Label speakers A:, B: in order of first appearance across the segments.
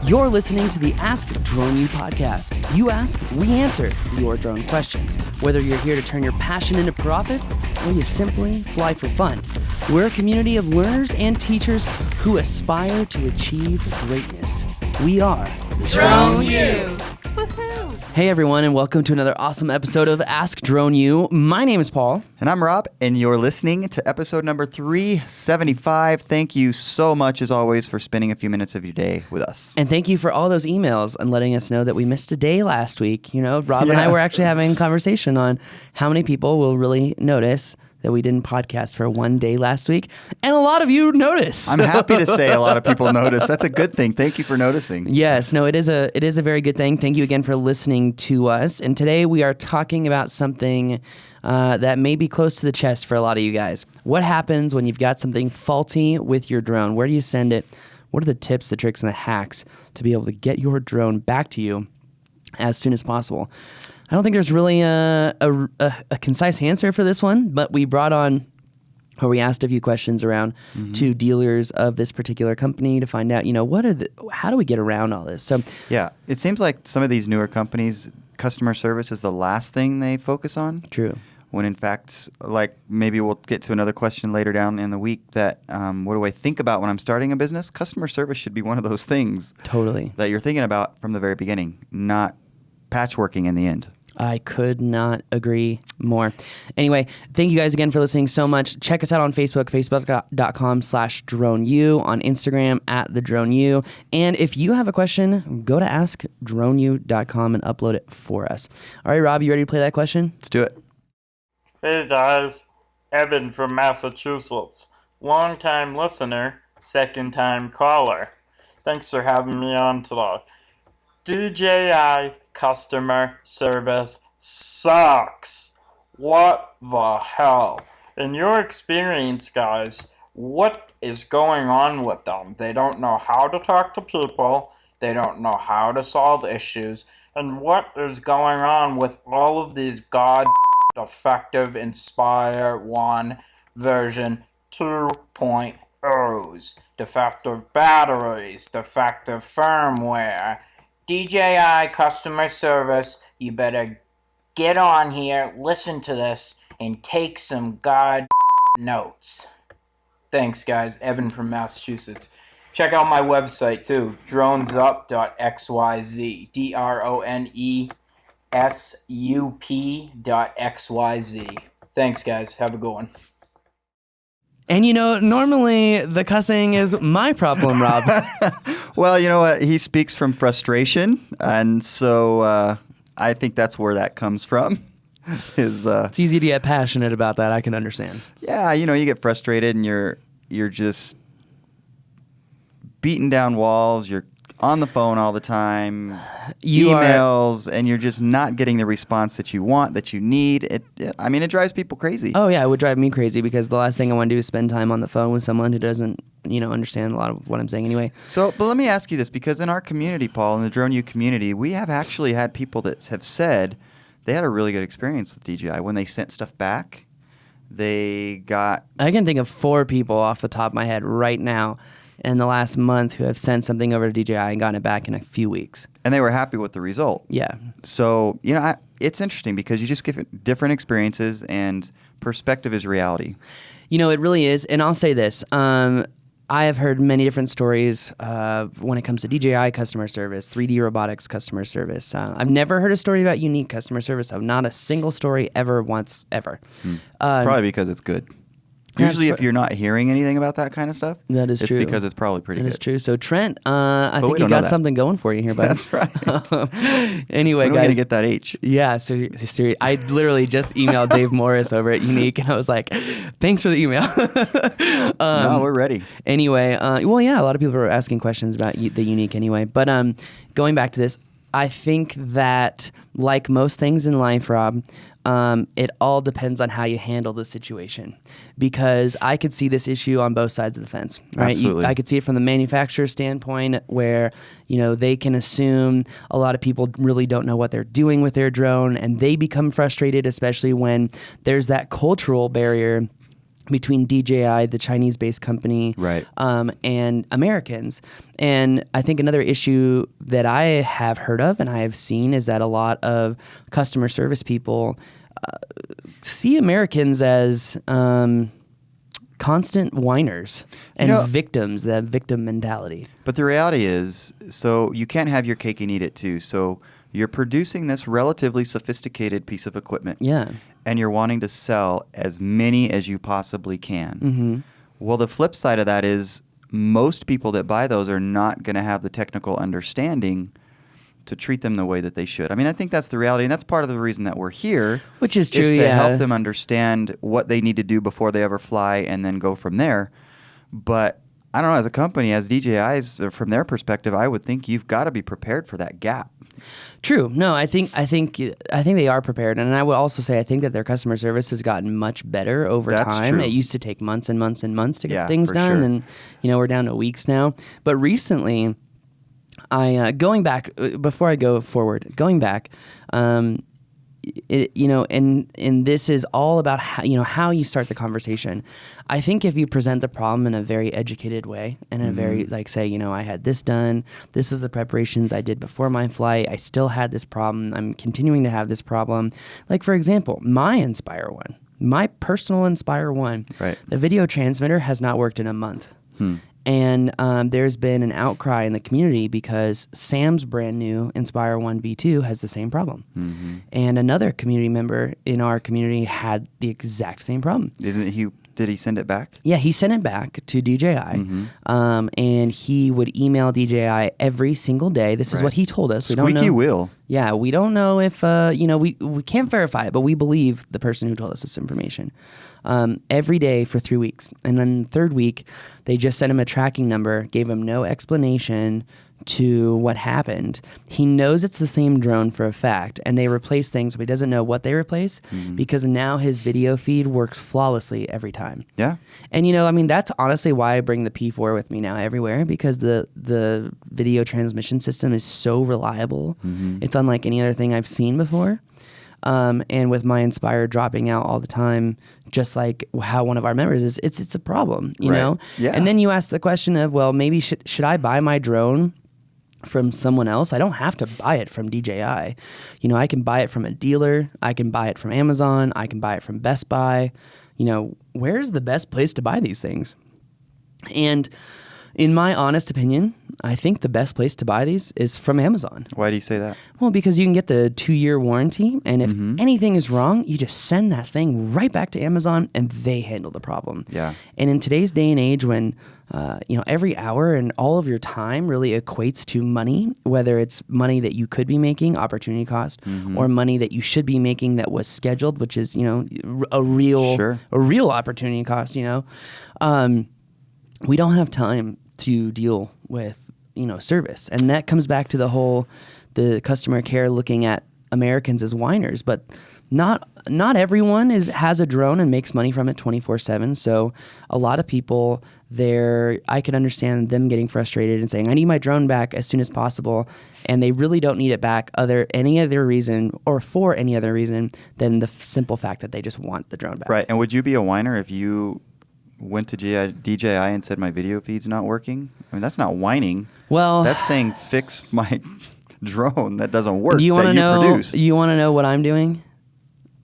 A: You're listening to the Ask Drone U podcast. You ask, we answer your drone questions. Whether you're here to turn your passion into profit or you simply fly for fun, we're a community of learners and teachers who aspire to achieve greatness. We are
B: Drone U.
A: Hey everyone, and welcome to another awesome episode of Ask Drone U. My name is Paul.
C: And I'm Rob, and you're listening to episode number 375. Thank you so much, as always, for spending a few minutes of your day with us.
A: And thank you for all those emails and letting us know that we missed a day last week. You know, Rob and I were actually having a conversation on how many people will really notice that we didn't podcast for one day last week. And a lot of you noticed.
C: I'm happy to say a lot of people noticed. That's a good thing. Thank you for noticing.
A: Yes, no, it is a very good thing. Thank you again for listening to us. And today we are talking about something that may be close to the chest for a lot of you guys. What happens when you've got something faulty with your drone? Where do you send it? What are the tips, the tricks, and the hacks to be able to get your drone back to you as soon as possible? I don't think there's really a concise answer for this one, but we brought on, or we asked a few questions around to dealers of this particular company to find out, how do we get around all this? So
C: yeah, it seems like some of these newer companies, customer service is the last thing they focus on.
A: True.
C: When in fact, like maybe we'll get to another question later down in the week that what do I think about when I'm starting a business? Customer service should be one of those things.
A: Totally.
C: That you're thinking about from the very beginning, not patchworking in the end.
A: I could not agree more. Anyway, thank you guys again for listening so much. Check us out on Facebook, facebook.com/DroneU, on Instagram @TheDroneU. And if you have a question, go to askdroneu.com and upload it for us. All right, Rob, you ready to play that question?
C: Let's do it.
B: Hey guys, Evan from Massachusetts. Long-time listener, second-time caller. Thanks for having me on today. DJI Customer Service sucks. What the hell? In your experience, guys, what is going on with them? They don't know how to talk to people. They don't know how to solve issues. And what is going on with all of these defective Inspire 1 version 2.0s? Defective batteries, defective firmware. DJI Customer Service, you better get on here, listen to this, and take some notes. Thanks, guys. Evan from Massachusetts. Check out my website, too, dronesup.xyz, dronesup.xyz. Thanks, guys. Have a good one.
A: And normally the cussing is my problem, Rob.
C: Well, you know what? He speaks from frustration, and so I think that's where that comes from.
A: It's easy to get passionate about that. I can understand.
C: Yeah, you get frustrated, and you're just beating down walls. You're on the phone all the time, emails, and you're just not getting the response that you want, that you need. It drives people crazy.
A: Oh, yeah, it would drive me crazy because the last thing I want to do is spend time on the phone with someone who doesn't, understand a lot of what I'm saying anyway.
C: But let me ask you this, because in our community, Paul, in the Drone U community, we have actually had people that have said they had a really good experience with DJI. When they sent stuff back, I
A: can think of 4 people off the top of my head right now in the last month who have sent something over to DJI and gotten it back in a few weeks.
C: And they were happy with the result.
A: Yeah.
C: So, it's interesting because you just get different experiences, and perspective is reality.
A: It really is. And I'll say this. I have heard many different stories when it comes to DJI customer service, 3D robotics customer service. I've never heard a story about unique customer service. I've not a single story ever.
C: Probably because it's good. Usually if you're not hearing anything about that kind of stuff,
A: that is true.
C: It's because it's probably pretty good.
A: That is true. So Trent, I think you got something going for you here, bud.
C: That's right.
A: Anyway,
C: guys. We're going to get that H.
A: Yeah, seriously. I literally just emailed Dave Morris over at Unique, and I was like, thanks for the email.
C: No, we're ready.
A: Anyway, a lot of people were asking questions about the Unique anyway. But going back to this, I think that like most things in life, Rob, it all depends on how you handle the situation, because I could see this issue on both sides of the fence, right?
C: Absolutely.
A: I could see it from the manufacturer standpoint where, they can assume a lot of people really don't know what they're doing with their drone, and they become frustrated, especially when there's that cultural barrier between DJI, the Chinese-based company,
C: Right.
A: and Americans. And I think another issue that I have heard of and I have seen is that a lot of customer service people see Americans as constant whiners and victims, that victim mentality.
C: But the reality is, so you can't have your cake and eat it too. So you're producing this relatively sophisticated piece of equipment.
A: Yeah.
C: And you're wanting to sell as many as you possibly can.
A: Mm-hmm.
C: Well, the flip side of that is most people that buy those are not going to have the technical understanding to treat them the way that they should. I mean, I think that's the reality, and that's part of the reason that we're here.
A: Which is true,
C: is to
A: yeah.
C: help them understand what they need to do before they ever fly and then go from there. But I don't know, as a company, as DJI's, from their perspective, I would think you've got to be prepared for that gap.
A: True. No, I think they are prepared, and I would also say I think that their customer service has gotten much better over
C: That's
A: time.
C: true.
A: It used to take months and months and months to get
C: Yeah,
A: things
C: for
A: done,
C: sure.
A: and we're down to weeks now. But recently, I going back before I go forward, going back. And this is all about how you start the conversation. I think if you present the problem in a very educated way and in a very say, I had this done. This is the preparations I did before my flight. I still had this problem. I'm continuing to have this problem. Like, for example, my Inspire One, my personal Inspire One,
C: Right.
A: the video transmitter has not worked in a month. And there's been an outcry in the community because Sam's brand new Inspire 1 V2 has the same problem.
C: Mm-hmm.
A: And another community member in our community had the exact same problem.
C: Did he send it back?
A: Yeah, he sent it back to DJI, and he would email DJI every single day. This is
C: Right.
A: what he told us. We
C: Squeaky
A: don't know.
C: wheel.
A: Yeah, we don't know if we can't verify it, but we believe the person who told us this information. Every day for 3 weeks, and then the third week, they just sent him a tracking number, gave him no explanation to what happened. He knows it's the same drone for a fact, and they replace things, but he doesn't know what they replace because now his video feed works flawlessly every time.
C: Yeah.
A: And that's honestly why I bring the P4 with me now everywhere, because the video transmission system is so reliable. It's unlike any other thing I've seen before. And with my Inspire dropping out all the time, just like how one of our members is, it's a problem, you
C: Right.
A: know?
C: Yeah.
A: And then you ask the question of, well, maybe should I buy my drone from someone else? I don't have to buy it from DJI. I can buy it from a dealer. I can buy it from Amazon. I can buy it from Best Buy. Where's the best place to buy these things? And in my honest opinion, I think the best place to buy these is from Amazon.
C: Why do you say that?
A: Well, because you can get the 2-year warranty, and if anything is wrong, you just send that thing right back to Amazon, and they handle the problem.
C: Yeah.
A: And in today's day and age, when every hour and all of your time really equates to money, whether it's money that you could be making, opportunity cost, or money that you should be making that was scheduled, which is a real opportunity cost. We don't have time to deal with service, and that comes back to the customer care looking at Americans as whiners, but not everyone has a drone and makes money from it 24/7. So a lot of people I can understand them getting frustrated and saying, I need my drone back as soon as possible, and they really don't need it back for any other reason than the simple fact that they just want the drone back.
C: Right. And would you be a whiner if you went to DJI and said my video feed's not working? I mean, that's not whining.
A: Well,
C: that's saying fix my drone that doesn't work.
A: Do you want to know?
C: Produced.
A: You want to know what I'm doing?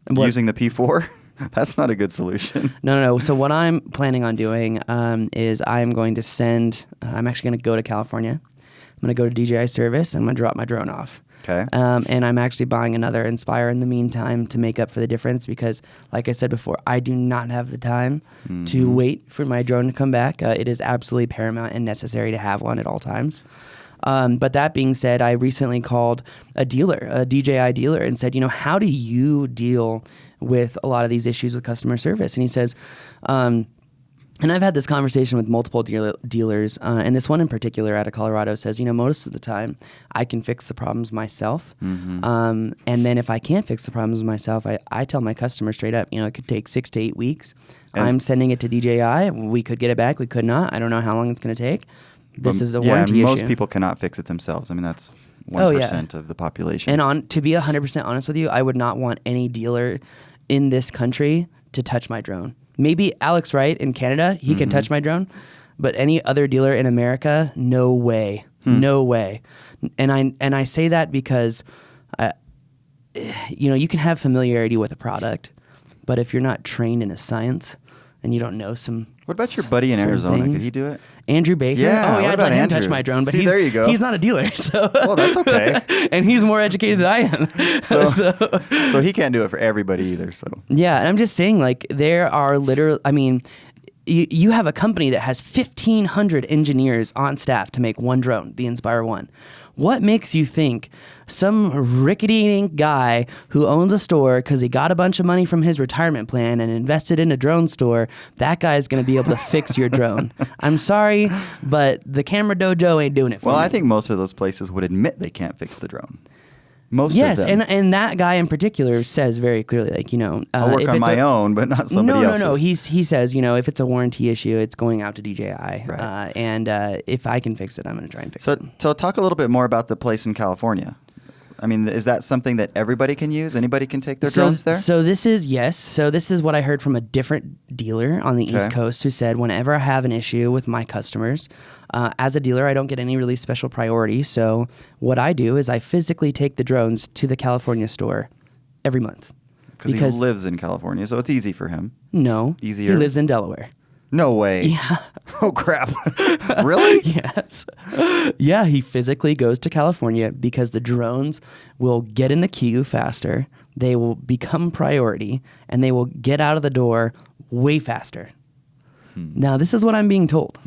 C: Using the P4? That's not a good solution.
A: No. So what I'm planning on doing is I'm going to I'm actually going to go to California. I'm going to go to DJI Service. I'm going to drop my drone off.
C: Okay.
A: And I'm actually buying another Inspire in the meantime to make up for the difference because, like I said before, I do not have the time to wait for my drone to come back. It is absolutely paramount and necessary to have one at all times. But that being said, I recently called a DJI dealer, and said, how do you deal with a lot of these issues with customer service? And he says, and I've had this conversation with multiple dealers, and this one in particular out of Colorado says, most of the time I can fix the problems myself. And then if I can't fix the problems myself, I tell my customer straight up, it could take 6 to 8 weeks. I'm sending it to DJI. We could get it back. We could not. I don't know how long it's going to take. This is a warranty issue.
C: Most people cannot fix it themselves. I mean, that's 1% of the population.
A: And to be 100% honest with you, I would not want any dealer in this country to touch my drone. Maybe Alex Wright in Canada, he can touch my drone, but any other dealer in America, no way. No way. And I say that because you can have familiarity with a product, but if you're not trained in a science and you don't know some
C: What about your buddy in Arizona? Could he do it?
A: Andrew Baker?
C: Yeah,
A: Oh, yeah,
C: what
A: I'd
C: about
A: let him
C: Andrew?
A: touch my drone, but
C: See, there you go.
A: he's not a dealer, so...
C: Well, that's okay.
A: And he's more educated than I am.
C: So he can't do it for everybody either, so.
A: Yeah, and I'm just saying, like, there are literally... I mean, you have a company that has 1,500 engineers on staff to make one drone, the Inspire 1. What makes you think some rickety guy who owns a store because he got a bunch of money from his retirement plan and invested in a drone store, that guy is going to be able to fix your drone? I'm sorry, but the Camera Dojo ain't doing it for me.
C: Well, I think most of those places would admit they can't fix the drone. Most
A: yes,
C: of them.
A: and that guy in particular says very clearly, like,
C: I'll work on my own, but not somebody else's.
A: No. He says, if it's a warranty issue, it's going out to DJI.
C: Right.
A: And if I can fix it, I'm going to try and fix it.
C: So talk a little bit more about the place in California. I mean, is that something that everybody can use? Anybody can take their drones there?
A: So this is, yes. So this is what I heard from a different dealer on the East Coast who said, whenever I have an issue with my customers, as a dealer, I don't get any really special priority. So what I do is I physically take the drones to the California store every month.
C: Because he lives in California, so it's easy for him.
A: No.
C: Easier?
A: He lives in Delaware.
C: No way.
A: Yeah.
C: Oh, crap. Really?
A: Yes. Yeah, he physically goes to California because the drones will get in the queue faster, they will become priority, and they will get out of the door way faster. Now, this is what I'm being told.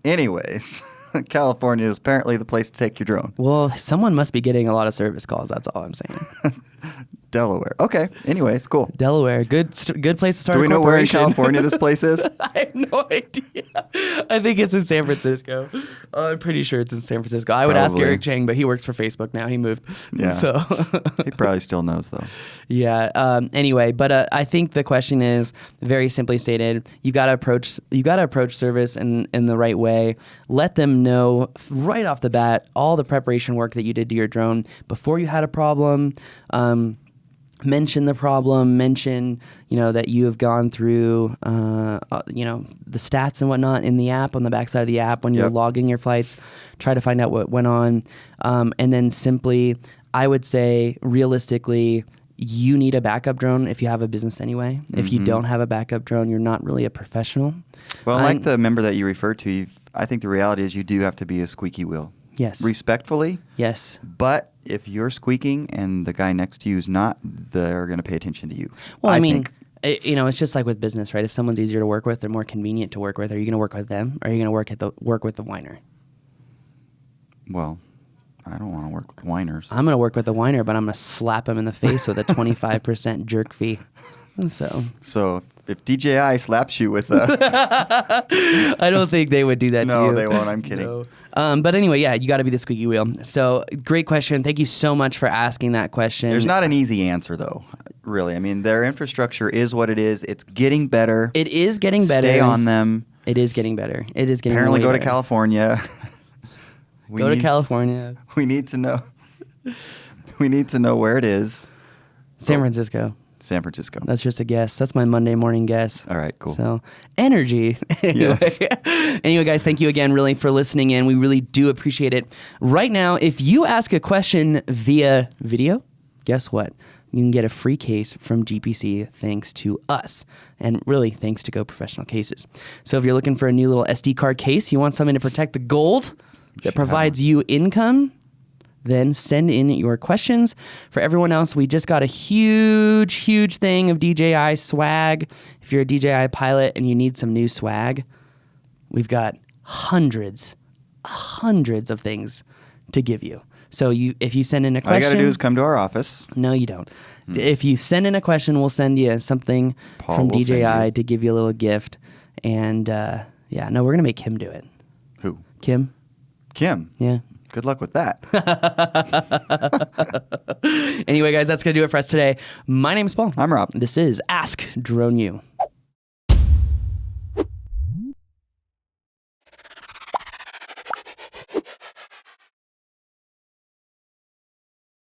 C: Anyways, California is apparently the place to take your drone.
A: Well, someone must be getting a lot of service calls, that's all I'm saying.
C: Delaware. Okay. Anyways, cool.
A: Delaware, good place to start.
C: Do we
A: a
C: know where in
A: corporation.
C: California this place is?
A: I have no idea. I think it's in San Francisco. I'm pretty sure it's in San Francisco. I would ask
C: Probably.
A: Eric Chang, but he works for Facebook now. He moved.
C: Yeah.
A: So
C: He probably still knows, though.
A: yeah. Anyway, but I think the question is very simply stated. You got to approach service in the right way. Let them know right off the bat all the preparation work that you did to your drone before you had a problem. Mention the problem, mention, that you have gone through, the stats and whatnot in the app, on the backside of the app when you're logging your flights, try to find out what went on. And then simply, I would say, realistically, you need a backup drone if you have a business anyway. If you don't have a backup drone, you're not really a professional.
C: Well, like the member that you referred to, I think the reality is you do have to be a squeaky wheel.
A: Yes.
C: Respectfully.
A: Yes.
C: But if you're squeaking and the guy next to you is not, they're going to pay attention to you.
A: Well, I mean,
C: think.
A: It's just like with business, right? If someone's easier to work with, they're more convenient to work with. Are you going to work with them? Or are you going to work with the whiner?
C: Well, I don't want to work with whiners.
A: I'm going to work with the whiner, but I'm going to slap him in the face with a 25% jerk fee. So
C: if DJI slaps you with a...
A: I don't think they would do that to you.
C: No, they won't. I'm kidding.
A: No. But anyway, yeah, you got to be the squeaky wheel. So great question. Thank you so much for asking that question.
C: There's not an easy answer, though, really. I mean, their infrastructure is what it is. It's getting better.
A: It is getting better.
C: Stay on them.
A: It is getting better. It is getting
C: Apparently
A: way
C: go to
A: better.
C: California.
A: Go to California.
C: We need to know. We need to know where it is.
A: San Francisco.
C: San Francisco.
A: That's just a guess. That's my Monday morning guess.
C: All right, cool.
A: So, energy. Anyway.
C: Yes.
A: Anyway, guys, thank you again really for listening in. We really do appreciate it. Right now, if you ask a question via video, guess what? You can get a free case from GPC thanks to us, and really thanks to Go Professional Cases. So if you're looking for a new little SD card case, you want something to protect the gold that provides you income, then send in your questions. For everyone else, we just got a huge thing of DJI swag. If you're a DJI pilot and you need some new swag, we've got hundreds of things to give you. So if you send in a question...
C: All you got to do is come to our office.
A: No, you don't. If you send in a question, we'll send you something
C: Paul
A: from
C: will send
A: DJI
C: you.
A: to give you a little gift. And we're going to make Kim do it.
C: Who?
A: Kim?
C: Kim.
A: Yeah.
C: Good luck with that.
A: Anyway, guys, that's going to do it for us today. My name's Paul.
C: I'm Rob.
A: This is Ask Drone U.